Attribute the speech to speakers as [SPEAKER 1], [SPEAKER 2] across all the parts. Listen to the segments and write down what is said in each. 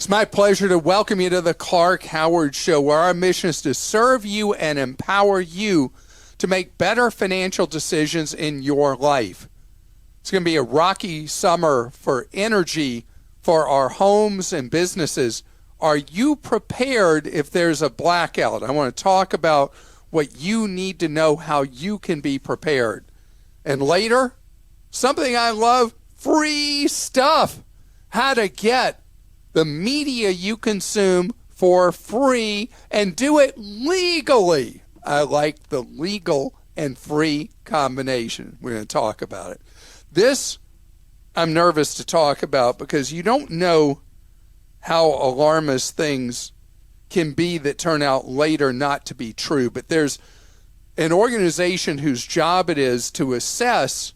[SPEAKER 1] It's my pleasure to welcome you to the Clark Howard Show, where our mission is to serve you and empower you to make better financial decisions in your life. It's going to be a rocky summer for energy for our homes and businesses. Are you prepared if there's a blackout? I want to talk about what you need to know, how you can be prepared. And later, something I love, free stuff. How to get the media you consume for free and do it legally. I like the legal and free combination. We're going to talk about it. This I'm nervous to talk about because you don't know how alarmist things can be that turn out later not to be true. But there's an organization whose job it is to assess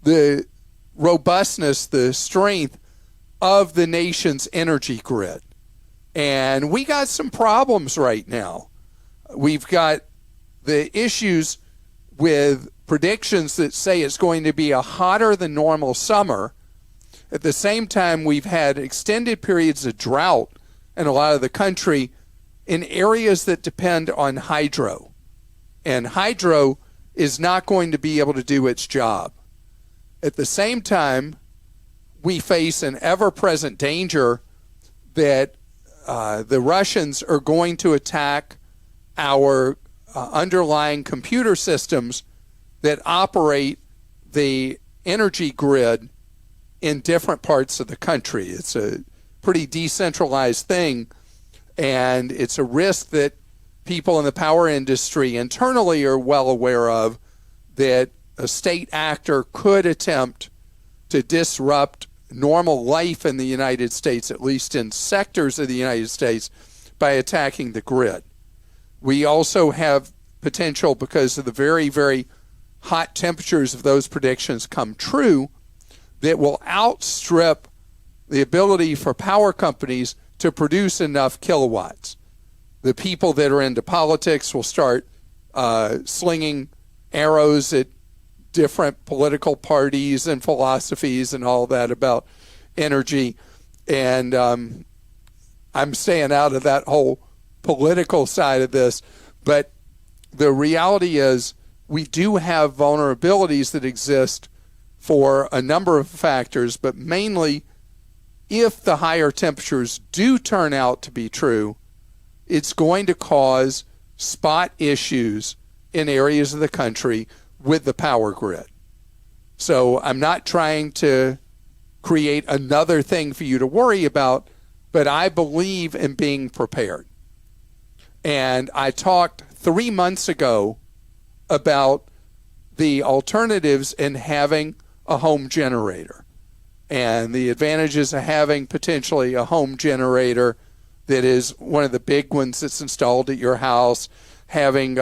[SPEAKER 1] the robustness, the strength of the nation's energy grid. And we got some problems right now. We've got the issues with predictions that say it's going to be a hotter than normal summer. At the same time, we've had extended periods of drought in a lot of the country in areas that depend on hydro. And hydro is not going to be able to do its job. At the same time, we face an ever-present danger that the Russians are going to attack our underlying computer systems that operate the energy grid in different parts of the country. It's a pretty decentralized thing, and it's a risk that people in the power industry internally are well aware of, that a state actor could attempt to disrupt normal life in the United States, at least in sectors of the United States, by attacking the grid. We also have potential, because of the very, very hot temperatures of those predictions come true, that will outstrip the ability for power companies to produce enough kilowatts. The people that are into politics will start slinging arrows at different political parties and philosophies and all that about energy. And I'm staying out of that whole political side of this. But the reality is we do have vulnerabilities that exist for a number of factors, but mainly if the higher temperatures do turn out to be true, it's going to cause spot issues in areas of the country with the power grid. So I'm not trying to create another thing for you to worry about, but I believe in being prepared. And I talked 3 months ago about the alternatives in having a home generator and the advantages of having potentially a home generator that is one of the big ones that's installed at your house, having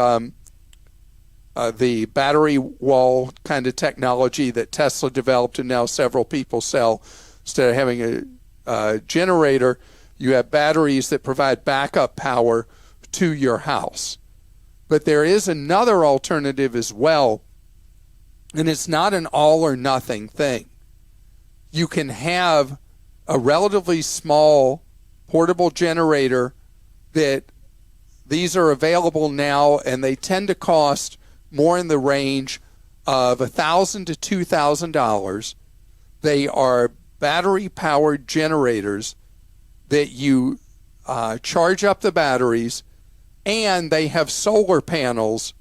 [SPEAKER 1] the battery wall kind of technology that Tesla developed and now several people sell. Instead of having a generator, you have batteries that provide backup power to your house. But there is another alternative as well, and it's not an all or nothing thing. You can have a relatively small portable generator that these are available now, and they tend to cost more in the range of $1,000 to $2,000. They are battery-powered generators that you charge up the batteries, and they have solar panels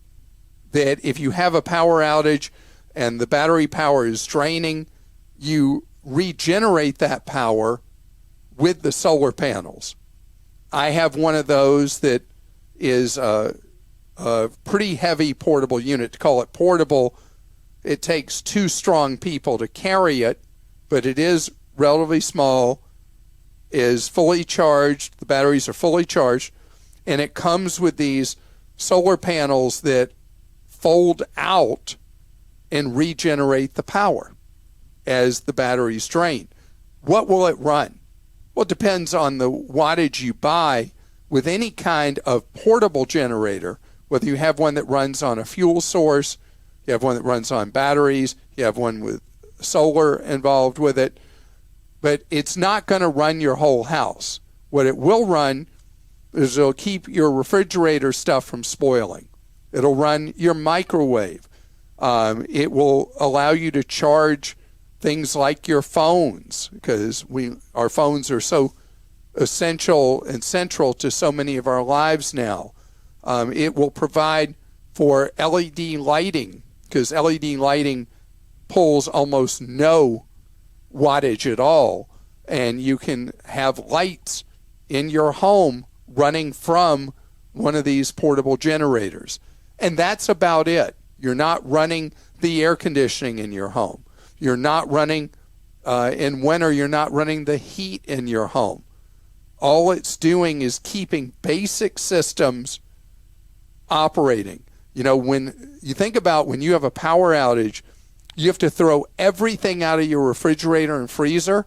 [SPEAKER 1] that if you have a power outage and the battery power is draining, you regenerate that power with the solar panels. I have one of those that is a pretty heavy portable unit. To call it portable, it takes 2 strong people to carry it, but it is relatively small, is fully charged, the batteries are fully charged, and it comes with these solar panels that fold out and regenerate the power as the batteries drain. What will it run? Well, it depends on the wattage you buy. With any kind of portable generator, whether you have one that runs on a fuel source, you have one that runs on batteries, you have one with solar involved with it, but it's not going to run your whole house. What it will run is it'll keep your refrigerator stuff from spoiling. It'll run your microwave. It will allow you to charge things like your phones, because our phones are so essential and central to so many of our lives now. It will provide for LED lighting, because LED lighting pulls almost no wattage at all, and you can have lights in your home running from one of these portable generators. And that's about it. You're not running the air conditioning in your home. You're not running, in winter, you're not running the heat in your home. All it's doing is keeping basic systems operating. You know, when you think about when you have a power outage, you have to throw everything out of your refrigerator and freezer.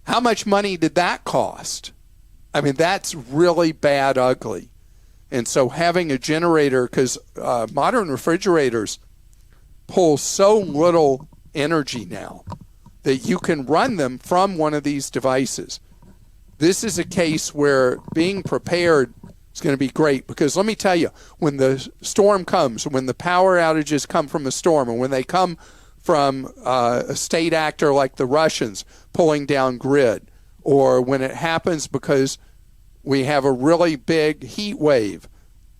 [SPEAKER 1] How much money did that cost? I mean, that's really bad, ugly. And so having a generator, because modern refrigerators pull so little energy now that you can run them from one of these devices. This is a case where being prepared is going to be great, because let me tell you, when the storm comes, when the power outages come from a storm, and when they come from a state actor like the Russians pulling down grid, or when it happens because we have a really big heat wave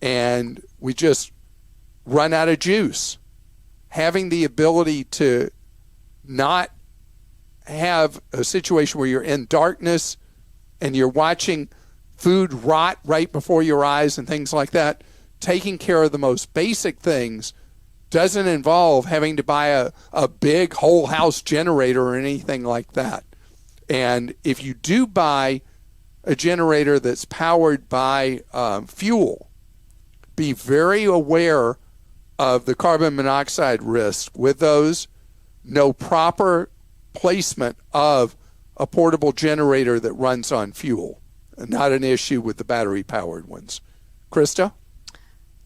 [SPEAKER 1] and we just run out of juice, having the ability to not have a situation where you're in darkness and you're watching food rot right before your eyes and things like that, taking care of the most basic things doesn't involve having to buy a big whole house generator or anything like that. And if you do buy a generator that's powered by fuel, be very aware of the carbon monoxide risk with those. No proper placement of a portable generator that runs on fuel. Not an issue with the battery-powered ones. Krista?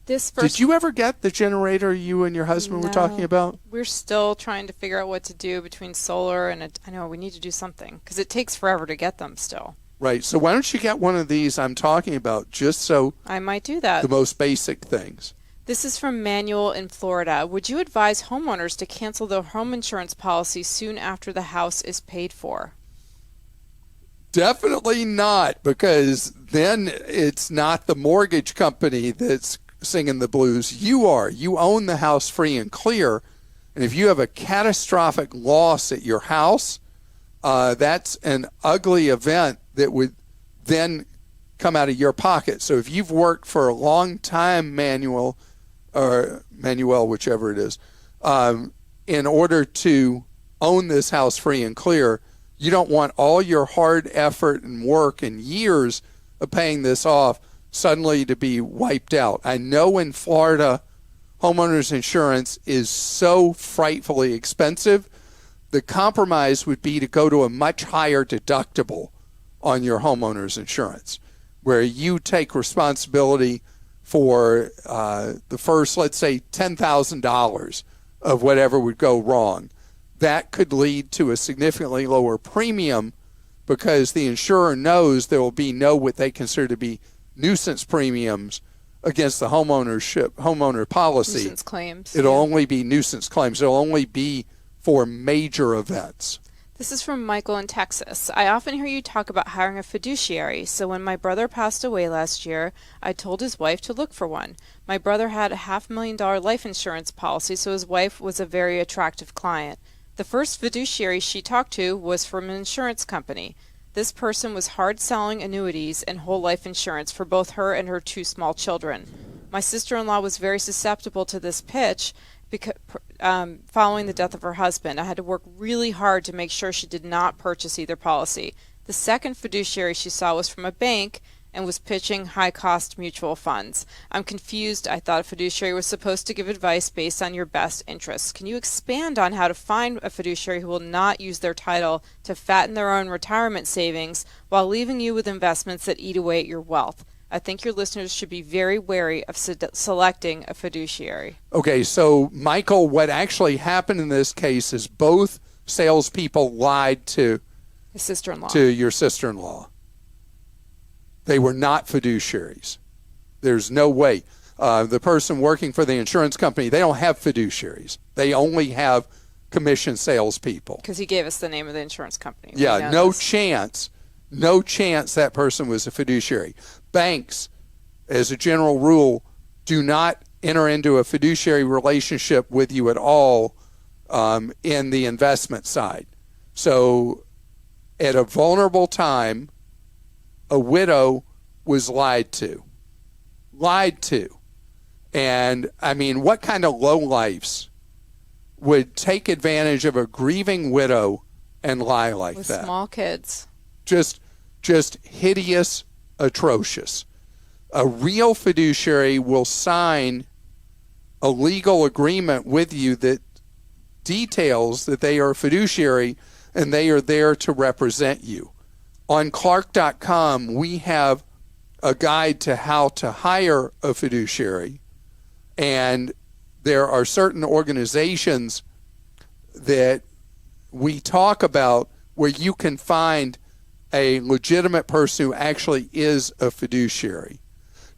[SPEAKER 1] Did you ever get the generator you and your husband were talking about?
[SPEAKER 2] We're still trying to figure out what to do between solar and I know we need to do something, because it takes forever to get them still.
[SPEAKER 1] Right. So why don't you get one of these I'm talking about, just so
[SPEAKER 2] I might do that.
[SPEAKER 1] The most basic things.
[SPEAKER 2] This is from Manuel in Florida. Would you advise homeowners to cancel their home insurance policy soon after the house is paid for?
[SPEAKER 1] Definitely not, because then it's not the mortgage company that's singing the blues. You are. You own the house free and clear. And if you have a catastrophic loss at your house, that's an ugly event that would then come out of your pocket. So if you've worked for a long time, Manuel, whichever it is, in order to own this house free and clear, you don't want all your hard effort and work and years of paying this off suddenly to be wiped out. I know in Florida, homeowners insurance is so frightfully expensive. The compromise would be to go to a much higher deductible on your homeowner's insurance, where you take responsibility for the first, let's say, $10,000 of whatever would go wrong. That could lead to a significantly lower premium, because the insurer knows there will be no what they consider to be nuisance premiums against the homeowner policy.
[SPEAKER 2] Nuisance claims.
[SPEAKER 1] It'll only be nuisance claims. It'll only be for major events.
[SPEAKER 2] This is from Michael in Texas. I often hear you talk about hiring a fiduciary, so when my brother passed away last year, I told his wife to look for one. My brother had a $500,000 life insurance policy, so his wife was a very attractive client. The first fiduciary she talked to was from an insurance company. This person was hard selling annuities and whole life insurance for both her and her 2 small children. My sister-in-law was very susceptible to this pitch because, following the death of her husband. I had to work really hard to make sure she did not purchase either policy. The second fiduciary she saw was from a bank and was pitching high-cost mutual funds. I'm confused. I thought a fiduciary was supposed to give advice based on your best interests. Can you expand on how to find a fiduciary who will not use their title to fatten their own retirement savings while leaving you with investments that eat away at your wealth? I think your listeners should be very wary of selecting a fiduciary.
[SPEAKER 1] Okay, so Michael, what actually happened in this case is both salespeople lied to
[SPEAKER 2] The sister-in-law.
[SPEAKER 1] to your sister-in-law. They were not fiduciaries. There's no way. The person working for the insurance company, they don't have fiduciaries. They only have commission salespeople.
[SPEAKER 2] Because he gave us the name of the insurance company.
[SPEAKER 1] Yeah, no chance that person was a fiduciary. Banks, as a general rule, do not enter into a fiduciary relationship with you at all in the investment side. So at a vulnerable time, a widow was lied to. And, I mean, what kind of lowlifes would take advantage of a grieving widow and lie like
[SPEAKER 2] with
[SPEAKER 1] that?
[SPEAKER 2] With small kids.
[SPEAKER 1] Just hideous, atrocious. A real fiduciary will sign a legal agreement with you that details that they are a fiduciary and they are there to represent you. On Clark.com, we have a guide to how to hire a fiduciary, and there are certain organizations that we talk about where you can find a legitimate person who actually is a fiduciary.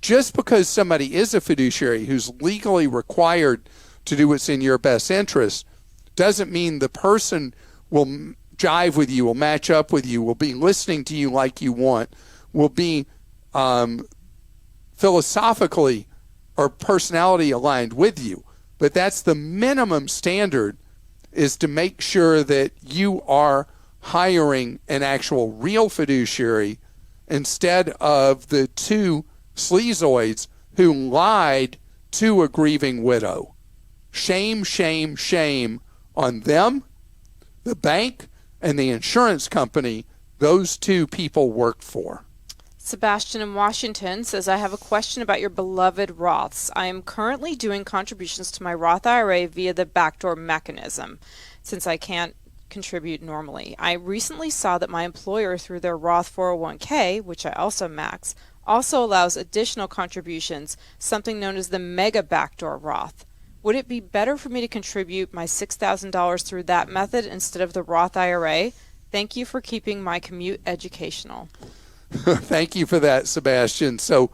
[SPEAKER 1] Just because somebody is a fiduciary who's legally required to do what's in your best interest doesn't mean the person will jive with you, will match up with you, will be listening to you like you want, will be philosophically or personality aligned with you. But that's the minimum standard, is to make sure that you are hiring an actual real fiduciary instead of the two sleazoids who lied to a grieving widow. Shame, shame, shame on them, the bank, and the insurance company those two people worked for.
[SPEAKER 2] Sebastian in Washington says, I have a question about your beloved Roths. I am currently doing contributions to my Roth IRA via the backdoor mechanism, since I can't contribute normally. I recently saw that my employer, through their Roth 401k, which I also max, also allows additional contributions, something known as the mega backdoor Roth. Would it be better for me to contribute my $6,000 through that method instead of the Roth IRA? Thank you for keeping my commute educational.
[SPEAKER 1] Thank you for that, Sebastian. So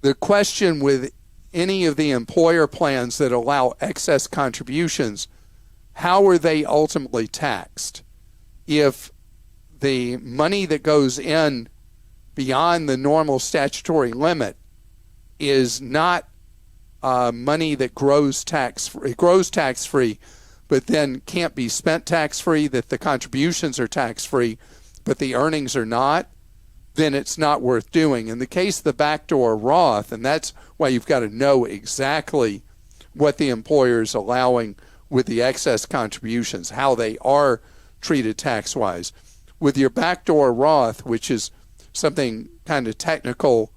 [SPEAKER 1] the question with any of the employer plans that allow excess contributions, how are they ultimately taxed? If the money that goes in beyond the normal statutory limit is not money that grows tax-free, but then can't be spent tax-free, that the contributions are tax-free, but the earnings are not, then it's not worth doing. In the case of the backdoor Roth, and that's why you've got to know exactly what the employer is allowing with the excess contributions, how they are treated tax-wise. With your backdoor Roth, which is something kind of technical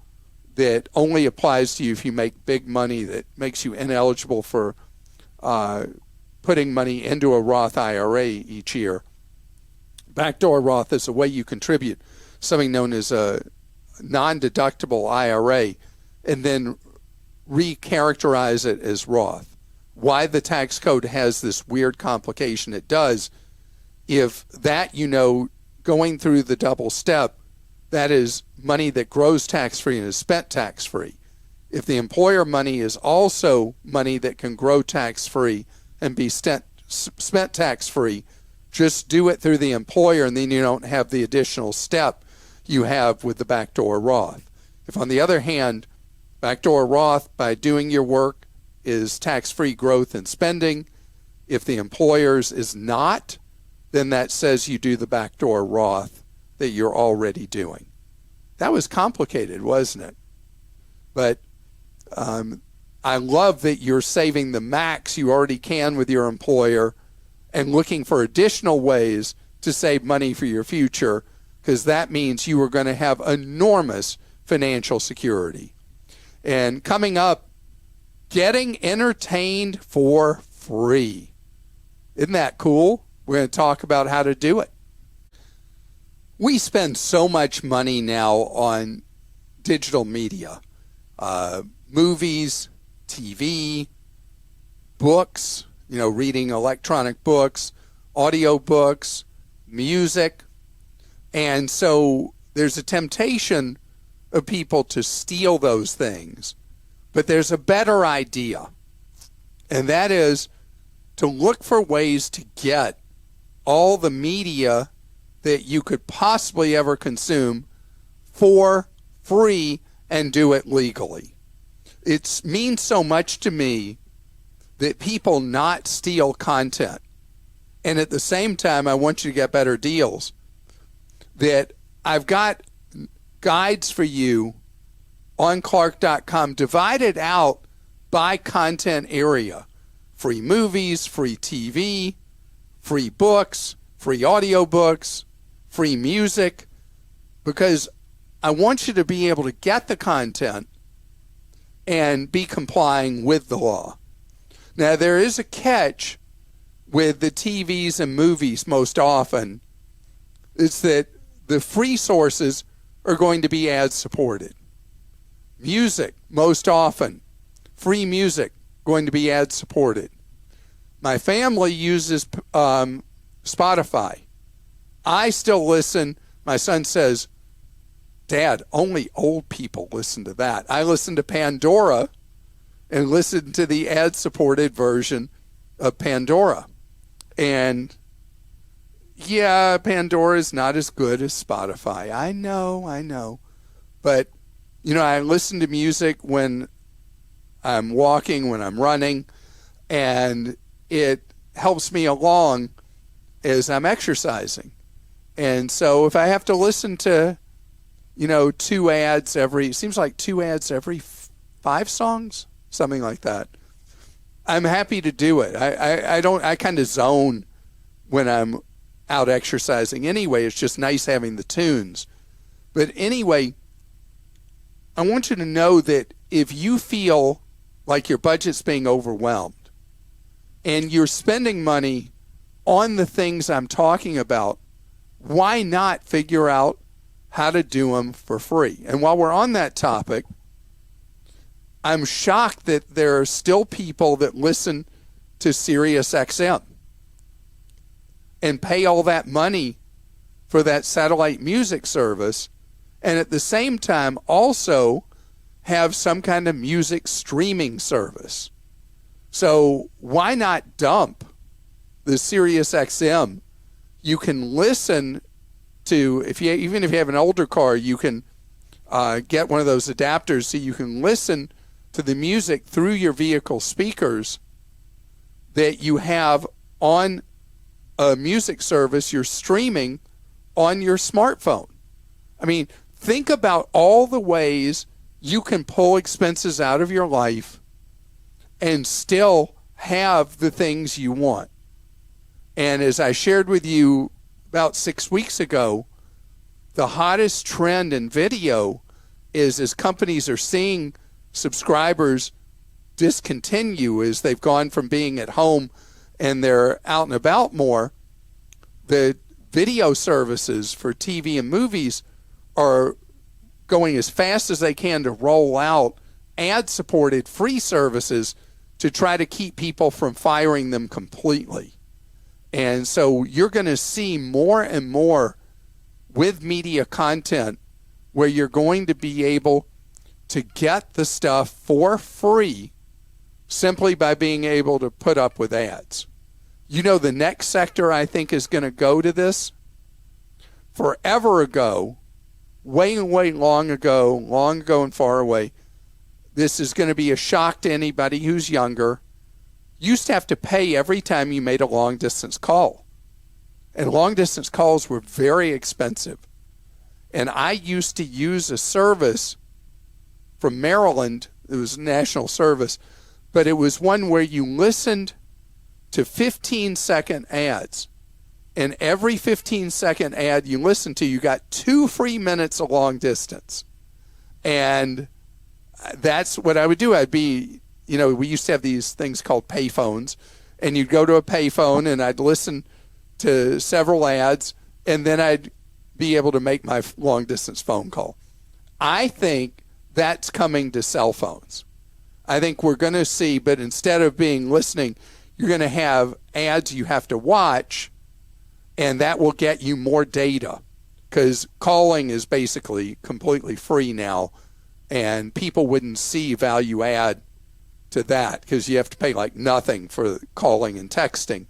[SPEAKER 1] that only applies to you if you make big money, that makes you ineligible for putting money into a Roth IRA each year. Backdoor Roth is a way you contribute something known as a non-deductible IRA and then recharacterize it as Roth. Why the tax code has this weird complication it does, if that, going through the double step, that is money that grows tax-free and is spent tax-free. If the employer money is also money that can grow tax-free and be spent tax-free, just do it through the employer, and then you don't have the additional step you have with the backdoor Roth. If, on the other hand, backdoor Roth, by doing your work, is tax-free growth and spending, if the employer's is not, then that says you do the backdoor Roth that you're already doing. That was complicated, wasn't it? But I love that you're saving the max you already can with your employer and looking for additional ways to save money for your future, because that means you are going to have enormous financial security. And coming up, getting entertained for free. Isn't that cool? We're going to talk about how to do it. We spend so much money now on digital media, movies, TV, books, reading electronic books, audio books, music. And so there's a temptation of people to steal those things. But there's a better idea, and that is to look for ways to get all the media that you could possibly ever consume for free and do it legally. It means so much to me that people not steal content. And at the same time, I want you to get better deals. That I've got guides for you on Clark.com divided out by content area. Free movies, free TV, free books, free audiobooks, free music, because I want you to be able to get the content and be complying with the law. Now, there is a catch with the TVs and movies most often. It's that the free sources are going to be ad-supported. Music, most often, free music, going to be ad-supported. My family uses Spotify. I still listen. My son says, Dad, only old people listen to that. I listen to Pandora and listen to the ad-supported version of Pandora. And yeah, Pandora is not as good as Spotify. I know. But, I listen to music when I'm walking, when I'm running, and it helps me along as I'm exercising. And so if I have to listen to, two ads every 5 songs, something like that, I'm happy to do it. I kind of zone when I'm out exercising anyway. It's just nice having the tunes. But anyway, I want you to know that if you feel like your budget's being overwhelmed and you're spending money on the things I'm talking about, why not figure out how to do them for free? And while we're on that topic, I'm shocked that there are still people that listen to Sirius XM and pay all that money for that satellite music service, and at the same time also have some kind of music streaming service. So why not dump the Sirius XM? You can listen to, even if you have an older car, you can get one of those adapters so you can listen to the music through your vehicle speakers that you have on a music service you're streaming on your smartphone. I mean, think about all the ways you can pull expenses out of your life and still have the things you want. And as I shared with you about 6 weeks ago, the hottest trend in video is as companies are seeing subscribers discontinue as they've gone from being at home and they're out and about more, the video services for TV and movies are going as fast as they can to roll out ad-supported free services to try to keep people from firing them completely. And so you're going to see more and more with media content where you're going to be able to get the stuff for free simply by being able to put up with ads. The next sector I think is going to go to this. Forever ago, way long ago and far away, this is going to be a shock to anybody who's younger. You used to have to pay every time you made a long-distance call. And long-distance calls were very expensive. And I used to use a service from Maryland. It was a national service. But it was one where you listened to 15-second ads. And every 15-second ad you listened to, you got 2 free minutes of long distance. And that's what I would do. We used to have these things called payphones. And you'd go to a payphone, and I'd listen to several ads, and then I'd be able to make my long-distance phone call. I think that's coming to cell phones. I think we're going to see, but instead of being listening, you're going to have ads you have to watch, and that will get you more data. because calling is basically completely free now, and people wouldn't see value add to that because you have to pay like nothing for calling and texting.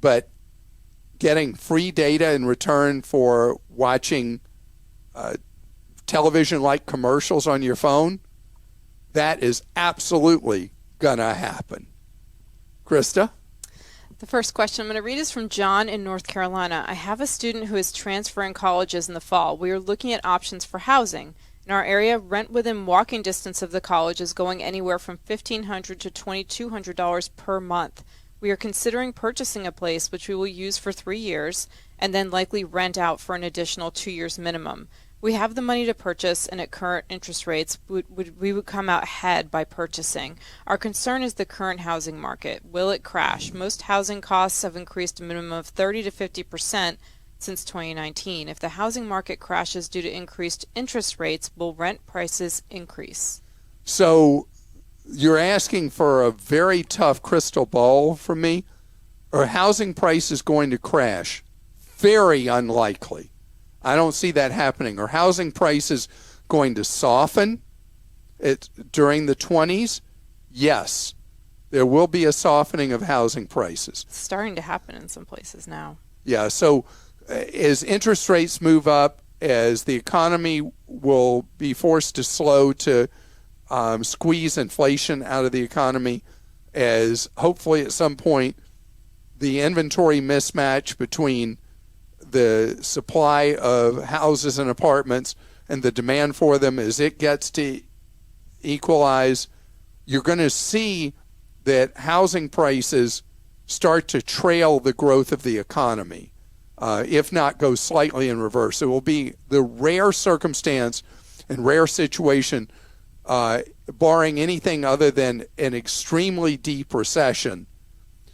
[SPEAKER 1] But getting free data in return for watching television-like commercials on your phone, that is absolutely going to happen. Krista?
[SPEAKER 2] The first question I'm going to read is from John in North Carolina. I have a student who is transferring colleges in the fall. We are looking at options for housing. In our area, rent within walking distance of the college is going anywhere from $1,500 to $2,200 per month. We are considering purchasing a place which we will use for 3 years and then likely rent out for an additional 2 years minimum. We have the money to purchase, and at current interest rates, we would come out ahead by purchasing. Our concern is the current housing market. Will it crash? Most housing costs have increased a minimum of 30 to 50% since 2019. If the housing market crashes due to increased interest rates, will rent prices increase?
[SPEAKER 1] So you're asking for a very tough crystal ball from me. Are housing prices going to crash? Very unlikely. I don't see that happening. Are housing prices going to soften during the 20s? Yes. There will be a softening of housing prices.
[SPEAKER 2] It's starting to happen in some places now.
[SPEAKER 1] Yeah, so as interest rates move up, as the economy will be forced to slow to squeeze inflation out of the economy, as hopefully at some point the inventory mismatch between the supply of houses and apartments and the demand for them, as it gets to equalize, you're going to see that housing prices start to trail the growth of the economy, if not go slightly in reverse. It will be the rare circumstance and rare situation, barring anything other than an extremely deep recession.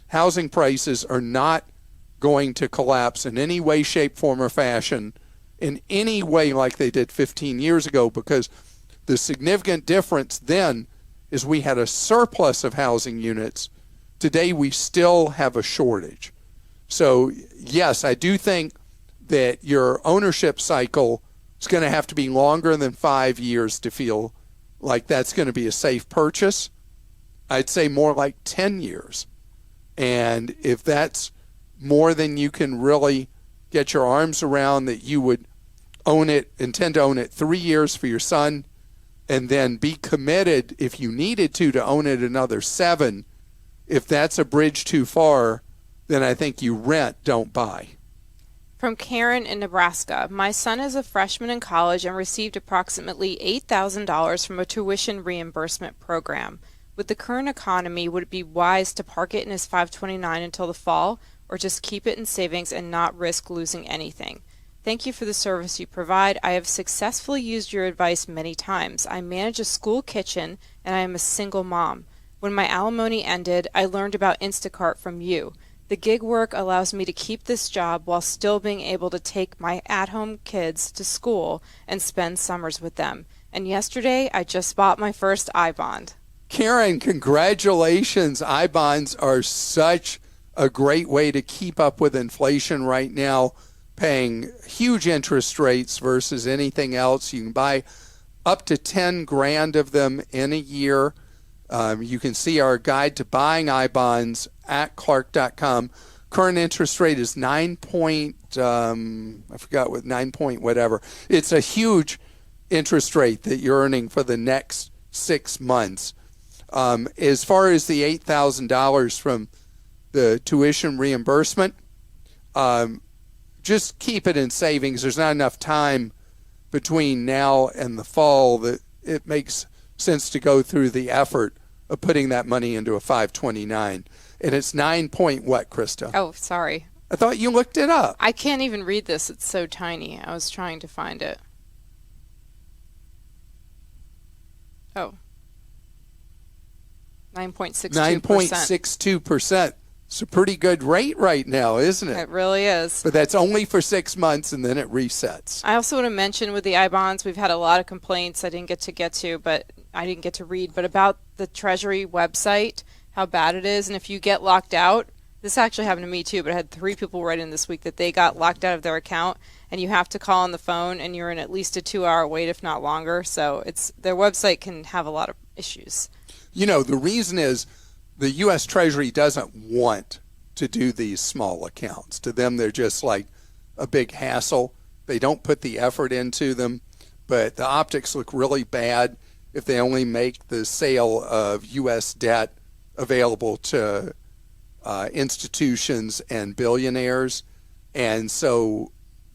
[SPEAKER 1] Housing prices are not going to collapse in any way, shape, form, or fashion in any way like they did 15 years ago, because the significant difference then is we had a surplus of housing units. Today we still have a shortage. So yes, I do think that your ownership cycle is going to have to be longer than 5 years to feel like that's going to be a safe purchase. I'd say more like 10 years. And if that's more than you can really get your arms around, that you would intend to own it 3 years for your son, and then be committed, if you needed to own it another 7. If that's a bridge too far, then I think you rent, don't buy.
[SPEAKER 2] From Karen in Nebraska. My son is a freshman in college and received approximately $8,000 from a tuition reimbursement program. With the current economy, would it be wise to park it in his 529 until the fall, or just keep it in savings and not risk losing anything? Thank you for the service you provide. I have successfully used your advice many times. I manage a school kitchen and I am a single mom. When my alimony ended, I learned about Instacart from you. The gig work allows me to keep this job while still being able to take my at-home kids to school and spend summers with them. And yesterday, I just bought my first I-bond.
[SPEAKER 1] Karen, congratulations. I-bonds are such a great way to keep up with inflation right now, paying huge interest rates versus anything else. You can buy up to 10 grand of them in a year. You can see our guide to buying I-bonds at Clark.com. Current interest rate is 9 point, I forgot what, 9 point whatever. It's a huge interest rate that you're earning for the next 6 months. As far as the $8,000 from the tuition reimbursement, just keep it in savings. There's not enough time between now and the fall that it makes sense to go through the effort of putting that money into a 529. And it's 9 point what, Krista?
[SPEAKER 2] Oh, sorry.
[SPEAKER 1] I thought you looked it up.
[SPEAKER 2] I can't even read this. It's so tiny. I was trying to find it. Oh. 9.62%.
[SPEAKER 1] 9.62%. It's a pretty good rate right now, isn't it?
[SPEAKER 2] It really is.
[SPEAKER 1] But that's only for 6 months, and then it resets.
[SPEAKER 2] I also want to mention with the I-bonds, we've had a lot of complaints I didn't get to read, but about the Treasury website, how bad it is. And if you get locked out, this actually happened to me too, but I had 3 people write in this week that they got locked out of their account, and you have to call on the phone, and you're in at least a 2-hour wait, if not longer. So their website can have a lot of issues.
[SPEAKER 1] You know, the reason is the U.S. Treasury doesn't want to do these small accounts. To them, they're just like a big hassle. They don't put the effort into them, but the optics look really bad if they only make the sale of U.S. debt available to institutions and billionaires. And so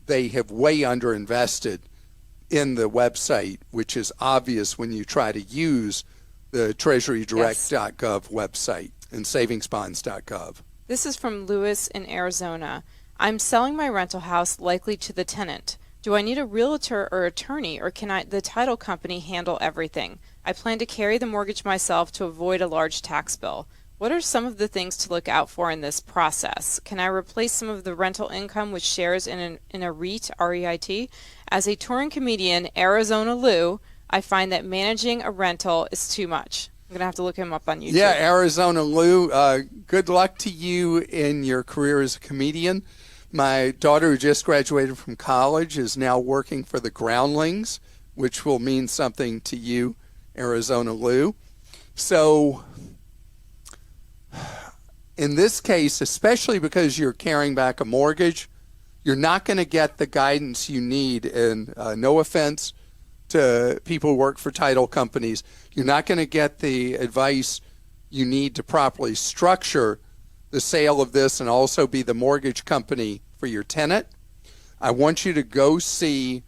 [SPEAKER 1] they have way underinvested in the website, which is obvious when you try to use the treasurydirect.gov website and savingsbonds.gov.
[SPEAKER 2] This is from Lewis in Arizona. I'm selling my rental house likely to the tenant. Do I need a realtor or attorney, or can the title company handle everything? I plan to carry the mortgage myself to avoid a large tax bill. What are some of the things to look out for in this process? Can I replace some of the rental income with shares in a REIT, R-E-I-T? As a touring comedian, Arizona Lou, I find that managing a rental is too much. I'm going to have to look him up on YouTube.
[SPEAKER 1] Yeah, Arizona Lou, good luck to you in your career as a comedian. My daughter, who just graduated from college, is now working for the Groundlings, which will mean something to you, Arizona Lou. So in this case, especially because you're carrying back a mortgage, you're not going to get the guidance you need. And no offense to people who work for title companies, you're not going to get the advice you need to properly structure the sale of this and also be the mortgage company for your tenant. I want you to go see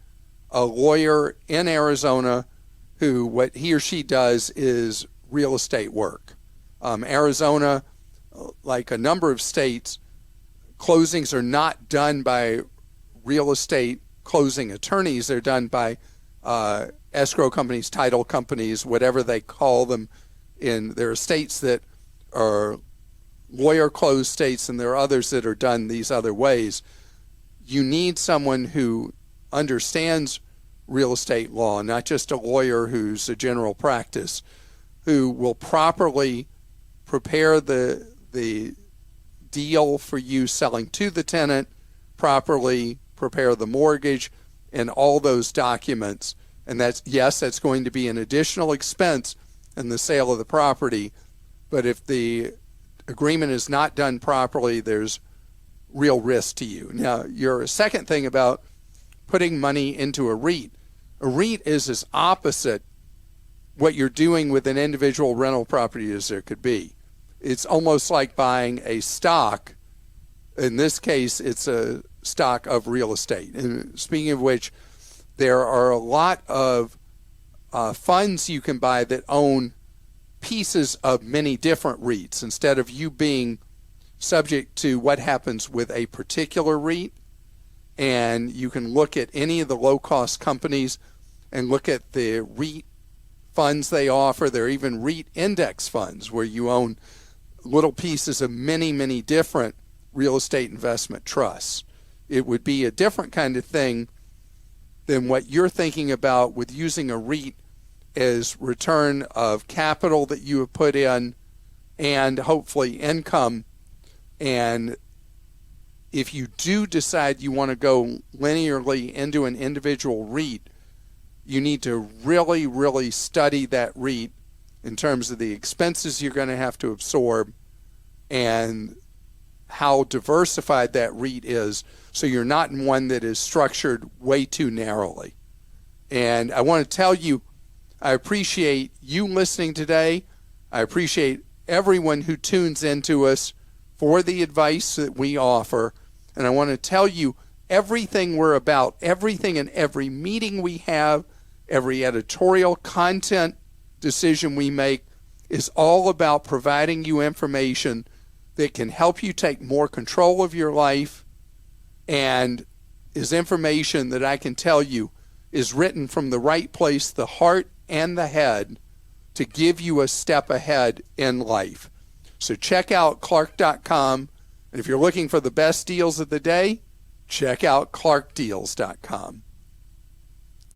[SPEAKER 1] a lawyer in Arizona who, what he or she does is real estate work. Arizona, like a number of states, closings are not done by real estate closing attorneys. They're done by escrow companies, title companies, whatever they call them. There are states that are lawyer closed states, and there are others that are done these other ways. You need someone who understands real estate law, not just a lawyer who's a general practice, who will properly prepare the deal for you selling to the tenant, properly prepare the mortgage and all those documents. And that's going to be an additional expense in the sale of the property. But if the agreement is not done properly, there's real risk to you. Now, your second thing about putting money into a REIT is as opposite what you're doing with an individual rental property as there could be. It's almost like buying a stock. In this case, it's a stock of real estate. And speaking of which, there are a lot of funds you can buy that own pieces of many different REITs instead of you being subject to what happens with a particular REIT. And you can look at any of the low-cost companies and look at the REIT funds they offer. There are even REIT index funds where you own little pieces of many, many different real estate investment trusts. It would be a different kind of thing than what you're thinking about with using a REIT as return of capital that you have put in and hopefully income. And if you do decide you want to go linearly into an individual REIT, you need to really, really study that REIT in terms of the expenses you're going to have to absorb and how diversified that REIT is, so you're not in one that is structured way too narrowly. And I want to tell you, I appreciate you listening today. I appreciate everyone who tunes into us for the advice that we offer. And I want to tell you, everything we're about, everything in every meeting we have, every editorial content decision we make is all about providing you information that can help you take more control of your life, and is information that I can tell you is written from the right place, the heart and the head, to give you a step ahead in life. So check out Clark.com. And if you're looking for the best deals of the day, check out ClarkDeals.com.